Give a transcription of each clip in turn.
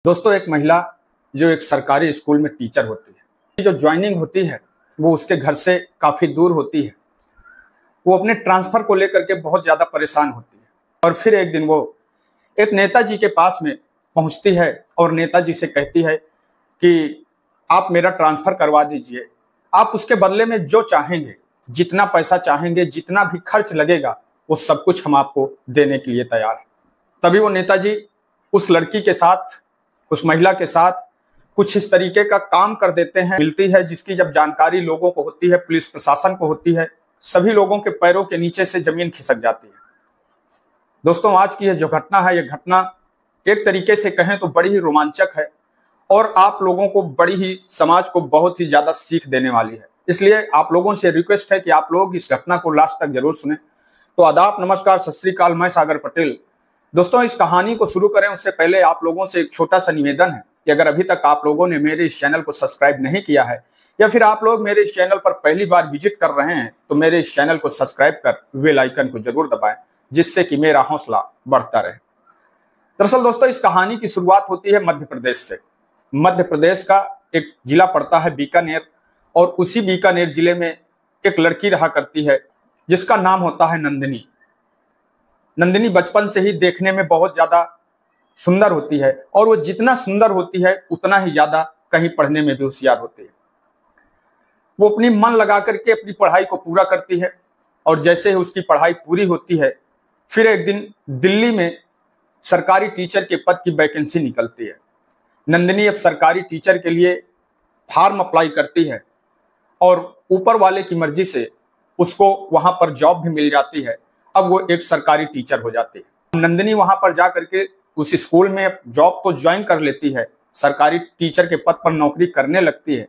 दोस्तों, एक महिला जो एक सरकारी स्कूल में टीचर होती है, जो ज्वाइनिंग होती है वो उसके घर से काफ़ी दूर होती है। वो अपने ट्रांसफ़र को लेकर के बहुत ज़्यादा परेशान होती है और फिर एक दिन वो एक नेताजी के पास में पहुंचती है और नेताजी से कहती है कि आप मेरा ट्रांसफ़र करवा दीजिए, आप उसके बदले में जो चाहेंगे, जितना पैसा चाहेंगे, जितना भी खर्च लगेगा, वो सब कुछ हम आपको देने के लिए तैयार हैं। तभी वो नेताजी उस लड़की के साथ, उस महिला के साथ कुछ इस तरीके का काम कर देते हैं, मिलती है, जिसकी जब जानकारी लोगों को होती है, पुलिस प्रशासन को होती है, सभी लोगों के पैरों के नीचे से जमीन खिसक जाती है। दोस्तों, आज की यह जो घटना है, यह घटना एक तरीके से कहें तो बड़ी ही रोमांचक है और आप लोगों को बड़ी ही, समाज को बहुत ही ज्यादा सीख देने वाली है। इसलिए आप लोगों से रिक्वेस्ट है कि आप लोग इस घटना को लास्ट तक जरूर सुने। तो आदाब, नमस्कार, सत श्री अकाल, मैं सागर पटेल। दोस्तों, इस कहानी को शुरू करें उससे पहले आप लोगों से एक छोटा सा निवेदन है कि अगर अभी तक आप लोगों ने मेरे इस चैनल को सब्सक्राइब नहीं किया है या फिर आप लोग मेरे इस चैनल पर पहली बार विजिट कर रहे हैं तो मेरे इस चैनल को सब्सक्राइब कर बेल आइकन को जरूर दबाएं, जिससे कि मेरा हौसला बढ़ता रहे। दरअसल दोस्तों, इस कहानी की शुरुआत होती है मध्य प्रदेश से। मध्य प्रदेश का एक जिला पड़ता है बीकानेर और उसी बीकानेर जिले में एक लड़की रहा करती है जिसका नाम होता है नंदिनी। नंदिनी बचपन से ही देखने में बहुत ज्यादा सुंदर होती है और वो जितना सुंदर होती है उतना ही ज्यादा कहीं पढ़ने में भी होशियार होती है। वो अपनी मन लगा करके अपनी पढ़ाई को पूरा करती है और जैसे ही उसकी पढ़ाई पूरी होती है, फिर एक दिन दिल्ली में सरकारी टीचर के पद की वैकेंसी निकलती है। नंदिनी अब सरकारी टीचर के लिए फॉर्म अप्लाई करती है और ऊपर वाले की मर्जी से उसको वहां पर जॉब भी मिल जाती है। अब वो एक सरकारी टीचर हो जाती है। नंदिनी वहां पर जा करके उस स्कूल में जॉब तो ज्वाइन कर लेती है, सरकारी टीचर के पद पर नौकरी करने लगती है।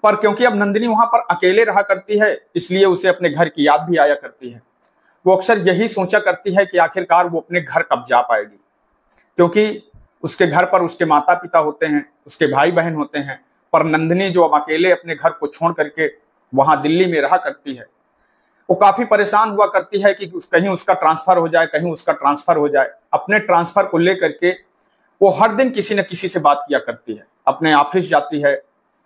पर क्योंकि अब नंदिनी वहां पर अकेले रहा करती है, इसलिए उसे अपने घर की याद भी आया करती है। वो अक्सर यही सोचा करती है कि आखिरकार वो अपने घर कब जा पाएगी, क्योंकि उसके घर पर उसके माता पिता होते हैं, उसके भाई बहन होते हैं, पर नंदिनी जो अब अकेले अपने घर को छोड़ करके वहां दिल्ली में रहा करती है, वो काफी परेशान हुआ करती है कि कहीं उसका ट्रांसफर हो जाए, कहीं उसका ट्रांसफर हो जाए। अपने ट्रांसफर को लेकर के वो हर दिन किसी न किसी से बात किया करती है। अपने ऑफिस जाती है,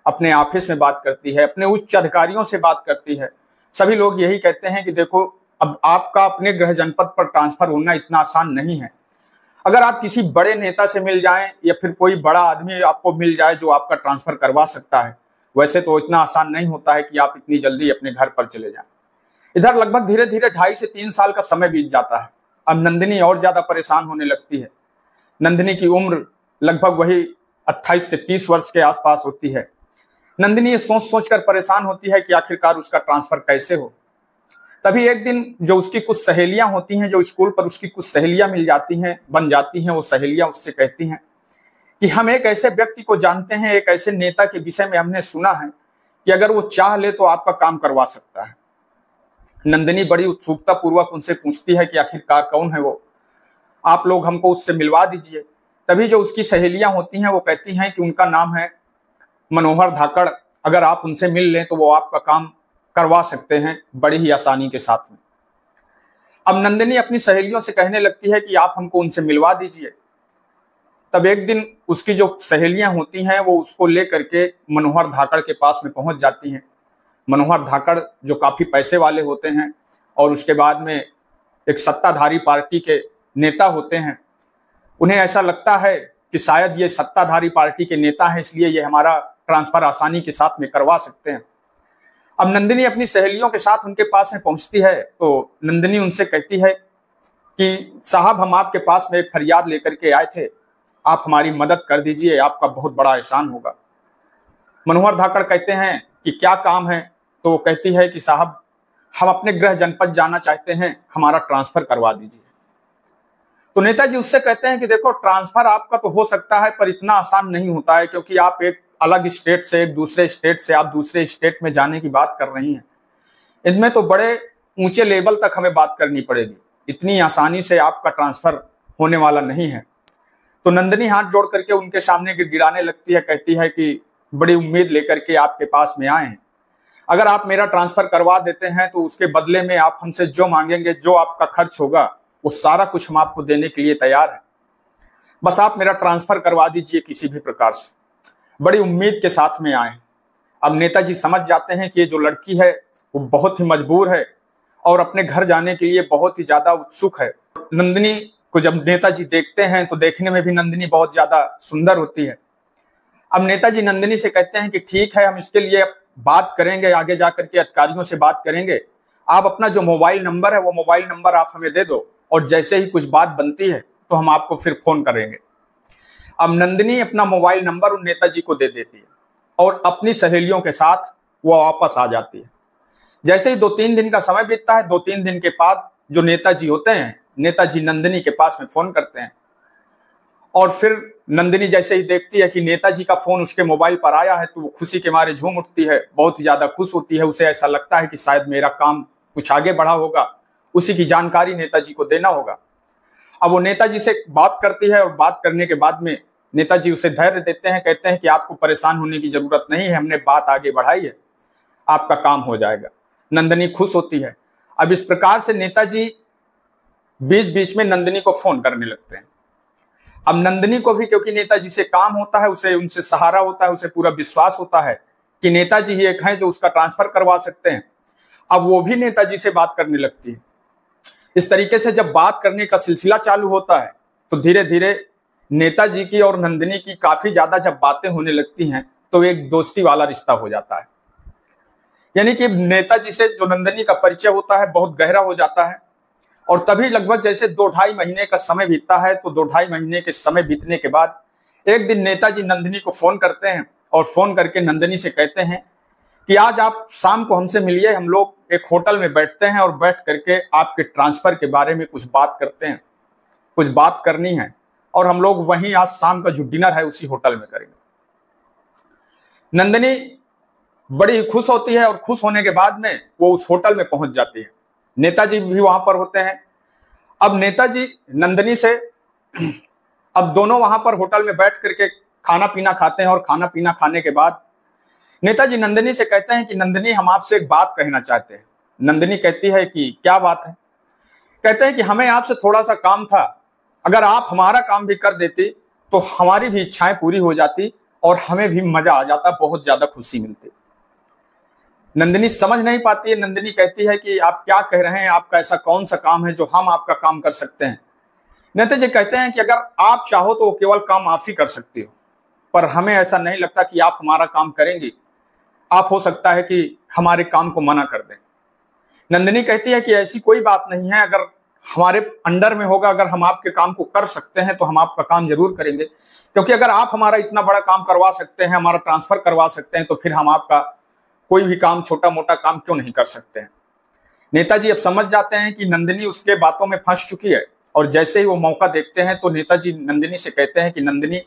अपने ऑफिस में बात करती है, अपने उच्च अधिकारियों से बात करती है। सभी लोग यही कहते हैं कि देखो, अब आपका अपने गृह जनपद पर ट्रांसफर होना इतना आसान नहीं है। अगर आप किसी बड़े नेता से मिल जाएं या फिर कोई बड़ा आदमी आपको मिल जाए जो आपका ट्रांसफर करवा सकता है, वैसे तो इतना आसान नहीं होता है कि आप इतनी जल्दी अपने घर पर चले जाएं। इधर लगभग धीरे धीरे 2.5 से 3 साल का समय बीत जाता है। अब नंदिनी और ज्यादा परेशान होने लगती है। नंदिनी की उम्र लगभग वही 28 से 30 वर्ष के आसपास होती है। नंदिनी ये सोच सोच कर परेशान होती है कि आखिरकार उसका ट्रांसफर कैसे हो। तभी एक दिन जो उसकी कुछ सहेलियां होती हैं, जो स्कूल पर उसकी कुछ सहेलियां मिल जाती हैं, बन जाती हैं, वो सहेलियां उससे कहती हैं कि हम एक ऐसे व्यक्ति को जानते हैं, एक ऐसे नेता के विषय में हमने सुना है कि अगर वो चाह ले तो आपका काम करवा सकता है। नंदिनी बड़ी उत्सुकता पूर्वक उनसे पूछती है कि आखिरकार कौन है वो, आप लोग हमको उससे मिलवा दीजिए। तभी जो उसकी सहेलियां होती हैं वो कहती हैं कि उनका नाम है मनोहर धाकड़, अगर आप उनसे मिल लें तो वो आपका काम करवा सकते हैं बड़ी ही आसानी के साथ में। अब नंदिनी अपनी सहेलियों से कहने लगती है कि आप हमको उनसे मिलवा दीजिए। तब एक दिन उसकी जो सहेलियां होती हैं वो उसको लेकर के मनोहर धाकड़ के पास में पहुंच जाती हैं। मनोहर धाकड़ जो काफी पैसे वाले होते हैं और उसके बाद में एक सत्ताधारी पार्टी के नेता होते हैं। उन्हें ऐसा लगता है कि शायद ये सत्ताधारी पार्टी के नेता हैं, इसलिए ये हमारा ट्रांसफर आसानी के साथ में करवा सकते हैं। अब नंदिनी अपनी सहेलियों के साथ उनके पास में पहुंचती है तो नंदिनी उनसे कहती है कि साहब, हम आपके पास में एक फरियाद लेकर के आए थे, आप हमारी मदद कर दीजिए, आपका बहुत बड़ा एहसान होगा। मनोहर धाकड़ कहते हैं कि क्या काम है? तो वो कहती है कि साहब, हम अपने गृह जनपद जाना चाहते हैं, हमारा ट्रांसफर करवा दीजिए। तो नेताजी उससे कहते हैं कि देखो, ट्रांसफर आपका तो हो सकता है पर इतना आसान नहीं होता है, क्योंकि आप एक अलग स्टेट से, एक दूसरे स्टेट से आप दूसरे स्टेट में जाने की बात कर रही हैं। इनमें तो बड़े ऊंचे लेवल तक हमें बात करनी पड़ेगी, इतनी आसानी से आपका ट्रांसफर होने वाला नहीं है। तो नंदिनी हाथ जोड़ करके उनके सामने गिड़गिड़ाने लगती है, कहती है कि बड़ी उम्मीद लेकर के आपके पास में आए हैं, अगर आप मेरा ट्रांसफर करवा देते हैं तो उसके बदले में आप हमसे जो मांगेंगे, जो आपका खर्च होगा, वो सारा कुछ हम आपको देने के लिए तैयार हैं। बस आप मेरा ट्रांसफर करवा दीजिए किसी भी प्रकार से। बड़ी उम्मीद के साथ में आए। अब नेताजी समझ जाते हैं कि ये जो लड़की है वो बहुत ही मजबूर है और अपने घर जाने के लिए बहुत ही ज्यादा उत्सुक है। नंदिनी को जब नेताजी देखते हैं तो देखने में भी नंदिनी बहुत ज्यादा सुंदर होती है। अब नेताजी नंदिनी से कहते हैं कि ठीक है, हम इसके लिए बात करेंगे, आगे जाकर के अधिकारियों से बात करेंगे। आप अपना जो मोबाइल नंबर है वो मोबाइल नंबर आप हमें दे दो और जैसे ही कुछ बात बनती है तो हम आपको फिर फोन करेंगे। अब नंदिनी अपना मोबाइल नंबर उन नेताजी को दे देती है और अपनी सहेलियों के साथ वो वापस आ जाती है। जैसे ही 2-3 दिन का समय बीतता है, 2-3 दिन के बाद जो नेताजी होते हैं, नेताजी नंदिनी के पास में फोन करते हैं और फिर नंदिनी जैसे ही देखती है कि नेताजी का फोन उसके मोबाइल पर आया है तो वो खुशी के मारे झूम उठती है, बहुत ही ज्यादा खुश होती है। उसे ऐसा लगता है कि शायद मेरा काम कुछ आगे बढ़ा होगा, उसी की जानकारी नेताजी को देना होगा। अब वो नेताजी से बात करती है और बात करने के बाद में नेताजी उसे धैर्य देते हैं, कहते हैं कि आपको परेशान होने की जरूरत नहीं है, हमने बात आगे बढ़ाई है, आपका काम हो जाएगा। नंदिनी खुश होती है। अब इस प्रकार से नेताजी बीच बीच में नंदिनी को फोन करने लगते हैं। अब नंदिनी को भी क्योंकि नेताजी से काम होता है, उसे उनसे सहारा होता है, उसे पूरा विश्वास होता है कि नेताजी ही एक हैं जो उसका ट्रांसफर करवा सकते हैं। अब वो भी नेताजी से बात करने लगती है। इस तरीके से जब बात करने का सिलसिला चालू होता है तो धीरे धीरे नेताजी की और नंदिनी की काफी ज्यादा जब बातें होने लगती हैं तो एक दोस्ती वाला रिश्ता हो जाता है। यानी कि नेताजी से जो नंदिनी का परिचय होता है बहुत गहरा हो जाता है। और तभी लगभग जैसे 2-2.5 महीने का समय बीतता है तो 2-2.5 महीने के समय बीतने के बाद एक दिन नेताजी नंदिनी को फोन करते हैं और फोन करके नंदिनी से कहते हैं कि आज आप शाम को हमसे मिलिए, हम लोग एक होटल में बैठते हैं और बैठ करके आपके ट्रांसफर के बारे में कुछ बात करते हैं, कुछ बात करनी है और हम लोग वहीं आज शाम का जो डिनर है उसी होटल में करेंगे। नंदिनी बड़ी खुश होती है और खुश होने के बाद में वो उस होटल में पहुंच जाती है। नेताजी भी वहां पर होते हैं। अब नेताजी नंदिनी से अब दोनों वहां पर होटल में बैठ करके खाना पीना खाते हैं और खाना पीना खाने के बाद नेताजी नंदिनी से कहते हैं कि नंदिनी, हम आपसे एक बात कहना चाहते हैं। नंदिनी कहती है कि क्या बात है? कहते हैं कि हमें आपसे थोड़ा सा काम था, अगर आप हमारा काम भी कर देती तो हमारी भी इच्छाएं पूरी हो जाती और हमें भी मजा आ जाता, बहुत ज्यादा खुशी मिलती। नंदिनी समझ नहीं पाती है। नंदिनी कहती है कि आप क्या कह रहे हैं, आपका ऐसा कौन सा काम है जो हम आपका काम कर सकते हैं? नेताजी कहते हैं कि अगर आप चाहो तो वो केवल काम आप ही कर सकती हो, पर हमें ऐसा नहीं लगता कि आप हमारा काम करेंगी। आप हो सकता है कि हमारे काम को मना कर दें। नंदिनी कहती है कि ऐसी कोई बात नहीं है, अगर हमारे अंडर में होगा, अगर हम आपके काम को कर सकते हैं तो हम आपका काम जरूर करेंगे, क्योंकि अगर आप हमारा इतना बड़ा काम करवा सकते हैं, हमारा ट्रांसफर करवा सकते हैं, तो फिर हम आपका कोई भी काम, छोटा मोटा काम क्यों नहीं कर सकते हैं। नेताजी अब समझ जाते हैं कि नंदिनी उसके बातों में फंस चुकी है और जैसे ही वो मौका देखते हैं तो नेताजी नंदिनी से कहते हैं कि नंदिनी,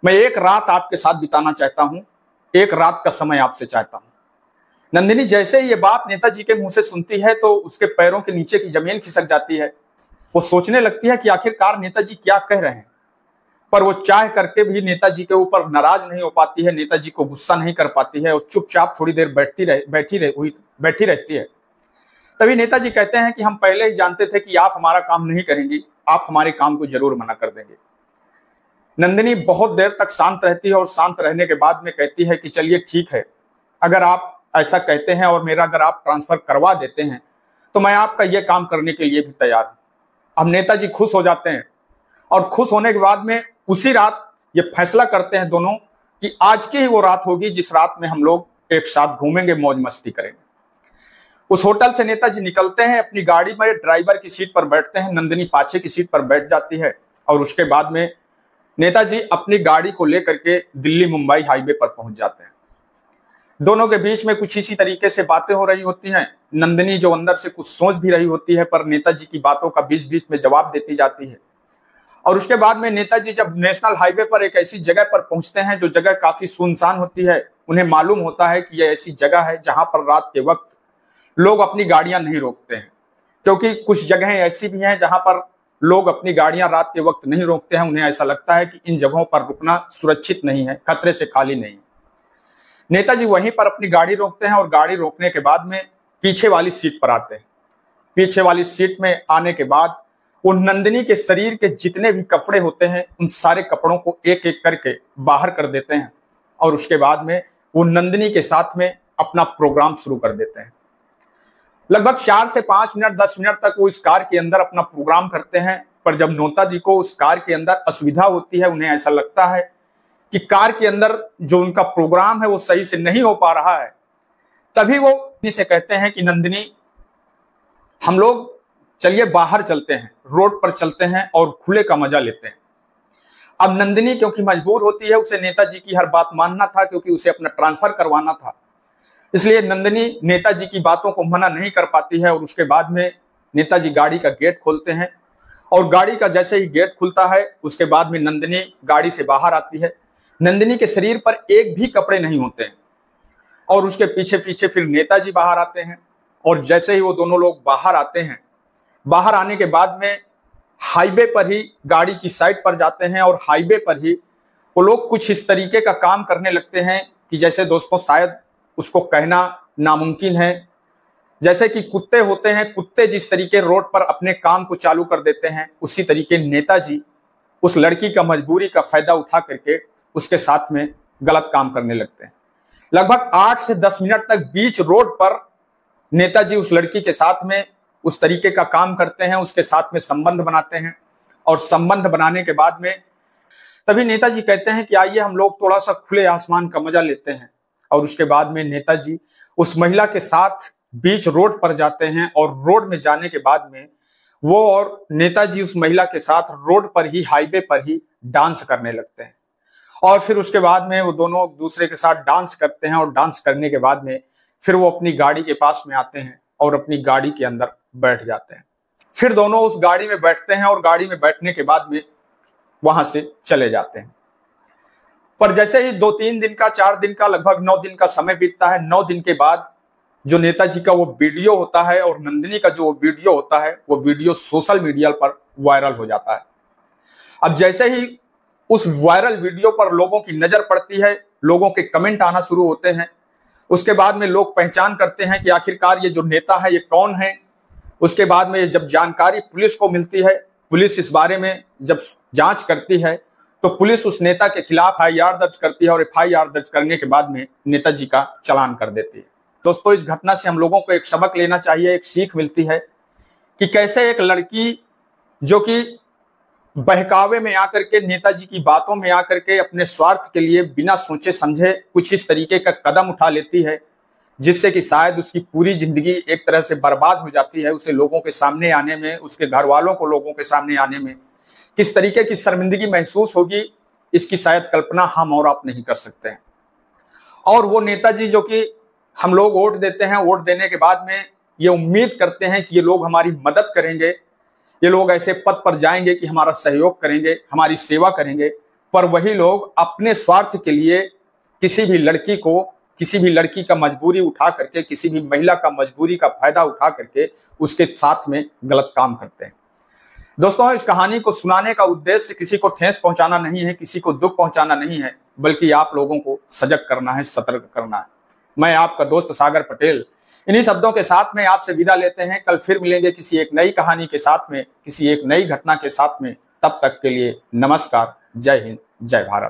मैं एक रात आपके साथ बिताना चाहता हूं, एक रात का समय आपसे चाहता हूं। नंदिनी जैसे ही ये बात नेताजी के मुंह से सुनती है तो उसके पैरों के नीचे की जमीन खिसक जाती है। वो सोचने लगती है कि आखिरकार नेताजी क्या कह रहे हैं, पर वो चाह करके भी नेताजी के ऊपर नाराज नहीं हो पाती है, नेताजी को गुस्सा नहीं कर पाती है और चुपचाप थोड़ी देर बैठी रहती है। तभी नेताजी कहते हैं कि हम पहले ही जानते थे कि आप हमारा काम नहीं करेंगी, आप हमारे काम को जरूर मना कर देंगे। नंदिनी बहुत देर तक शांत रहती है और शांत रहने के बाद में कहती है कि चलिए ठीक है, अगर आप ऐसा कहते हैं और मेरा अगर आप ट्रांसफर करवा देते हैं तो मैं आपका यह काम करने के लिए भी तैयार हूं। अब नेताजी खुश हो जाते हैं और खुश होने के बाद में उसी रात ये फैसला करते हैं दोनों कि आज की ही वो रात होगी जिस रात में हम लोग एक साथ घूमेंगे, मौज मस्ती करेंगे। उस होटल से नेताजी निकलते हैं, अपनी गाड़ी में ड्राइवर की सीट पर बैठते हैं, नंदिनी पाछे की सीट पर बैठ जाती है और उसके बाद में नेताजी अपनी गाड़ी को लेकर के दिल्ली मुंबई हाईवे पर पहुंच जाते हैं। दोनों के बीच में कुछ इसी तरीके से बातें हो रही होती हैं। नंदिनी जो अंदर से कुछ सोच भी रही होती है, पर नेताजी की बातों का बीच बीच में जवाब देती जाती है। और उसके बाद में नेताजी जब नेशनल हाईवे पर एक ऐसी जगह पर पहुंचते हैं जो जगह काफी सुनसान होती है, उन्हें मालूम होता है कि यह ऐसी जगह है जहां पर रात के वक्त लोग अपनी गाड़ियां नहीं रोकते हैं, क्योंकि कुछ जगहें ऐसी भी हैं जहां पर लोग अपनी गाड़ियां रात के वक्त नहीं रोकते हैं। उन्हें ऐसा लगता है कि इन जगहों पर रुकना सुरक्षित नहीं है, खतरे से खाली नहीं है। नेताजी वहीं पर अपनी गाड़ी रोकते हैं और गाड़ी रोकने के बाद में पीछे वाली सीट पर आते हैं। पीछे वाली सीट में आने के बाद वो नंदिनी के शरीर के जितने भी कपड़े होते हैं उन सारे कपड़ों को एक एक करके बाहर कर देते हैं और उसके बाद में वो नंदिनी के साथ में अपना प्रोग्राम शुरू कर देते हैं। लगभग 4 से 5 मिनट 10 मिनट तक वो इस कार के अंदर अपना प्रोग्राम करते हैं, पर जब नोता जी को उस कार के अंदर असुविधा होती है, उन्हें ऐसा लगता है कि कार के अंदर जो उनका प्रोग्राम है वो सही से नहीं हो पा रहा है, तभी वो से कहते हैं कि नंदिनी, हम लोग चलिए बाहर चलते हैं, रोड पर चलते हैं और खुले का मजा लेते हैं। अब नंदिनी क्योंकि मजबूर होती है, उसे नेताजी की हर बात मानना था क्योंकि उसे अपना ट्रांसफर करवाना था, इसलिए नंदिनी नेताजी की बातों को मना नहीं कर पाती है। और उसके बाद में नेताजी गाड़ी का गेट खोलते हैं और गाड़ी का जैसे ही गेट खुलता है उसके बाद में नंदिनी गाड़ी से बाहर आती है। नंदिनी के शरीर पर एक भी कपड़े नहीं होते हैं और उसके पीछे पीछे फिर नेताजी बाहर आते हैं। और जैसे ही वो दोनों लोग बाहर आते हैं, बाहर आने के बाद में हाईवे पर ही गाड़ी की साइड पर जाते हैं और हाईवे पर ही वो लोग कुछ इस तरीके का काम करने लगते हैं कि जैसे दोस्तों शायद उसको कहना नामुमकिन है। जैसे कि कुत्ते होते हैं, कुत्ते जिस तरीके रोड पर अपने काम को चालू कर देते हैं, उसी तरीके नेताजी उस लड़की का मजबूरी का फायदा उठा करके उसके साथ में गलत काम करने लगते हैं। लगभग 8 से 10 मिनट तक बीच रोड पर नेताजी उस लड़की के साथ में उस तरीके का काम करते हैं, उसके साथ में संबंध बनाते हैं। और संबंध बनाने के बाद में तभी नेताजी कहते हैं कि आइए हम लोग थोड़ा सा खुले आसमान का मजा लेते हैं। और उसके बाद में नेताजी उस महिला के साथ बीच रोड पर जाते हैं और रोड में जाने के बाद में वो और नेताजी उस महिला के साथ रोड पर ही, हाईवे पर ही डांस करने लगते हैं। और फिर उसके बाद में वो दोनों दूसरे के साथ डांस करते हैं और डांस करने के बाद में फिर वो अपनी गाड़ी के पास में आते हैं और अपनी गाड़ी के अंदर बैठ जाते हैं। फिर दोनों उस गाड़ी में बैठते हैं और गाड़ी में बैठने के बाद में वहां से चले जाते हैं। पर जैसे ही 2-3 दिन का, 4 दिन का, लगभग 9 दिन का समय बीतता है, 9 दिन के बाद जो नेताजी का वो वीडियो होता है और नंदिनी का जो वीडियो होता है, वो वीडियो सोशल मीडिया पर वायरल हो जाता है। अब जैसे ही उस वायरल वीडियो पर लोगों की नजर पड़ती है, लोगों के कमेंट आना शुरू होते हैं। उसके बाद में लोग पहचान करते हैं कि आखिरकार ये जो नेता है ये कौन है। उसके बाद में जब जानकारी पुलिस को मिलती है, पुलिस इस बारे में जब जांच करती है, तो पुलिस उस नेता के खिलाफ FIR दर्ज करती है और FIR दर्ज करने के बाद में नेताजी का चालान कर देती है। दोस्तों, इस घटना से हम लोगों को एक सबक लेना चाहिए, एक सीख मिलती है कि कैसे एक लड़की जो कि बहकावे में आकर के, नेताजी की बातों में आकर के अपने स्वार्थ के लिए बिना सोचे समझे कुछ इस तरीके का कदम उठा लेती है, जिससे कि शायद उसकी पूरी जिंदगी एक तरह से बर्बाद हो जाती है। उसे लोगों के सामने आने में, उसके घर वालों को लोगों के सामने आने में किस तरीके की शर्मिंदगी महसूस होगी, इसकी शायद कल्पना हम और आप नहीं कर सकते हैं। और वो नेताजी जो कि हम लोग वोट देते हैं, वोट देने के बाद में ये उम्मीद करते हैं कि ये लोग हमारी मदद करेंगे, ये लोग ऐसे पद पर जाएंगे कि हमारा सहयोग करेंगे, हमारी सेवा करेंगे, पर वही लोग अपने स्वार्थ के लिए किसी भी लड़की को, किसी भी लड़की का मजबूरी उठा करके, किसी भी महिला का मजबूरी का फायदा उठा करके उसके साथ में गलत काम करते हैं। दोस्तों, इस कहानी को सुनाने का उद्देश्य किसी को ठेस पहुंचाना नहीं है, किसी को दुख पहुंचाना नहीं है, बल्कि आप लोगों को सजग करना है, सतर्क करना है। मैं आपका दोस्त सागर पटेल इन्हीं शब्दों के साथ में आपसे विदा लेते हैं। कल फिर मिलेंगे किसी एक नई कहानी के साथ में, किसी एक नई घटना के साथ में। तब तक के लिए नमस्कार, जय हिंद, जय भारत।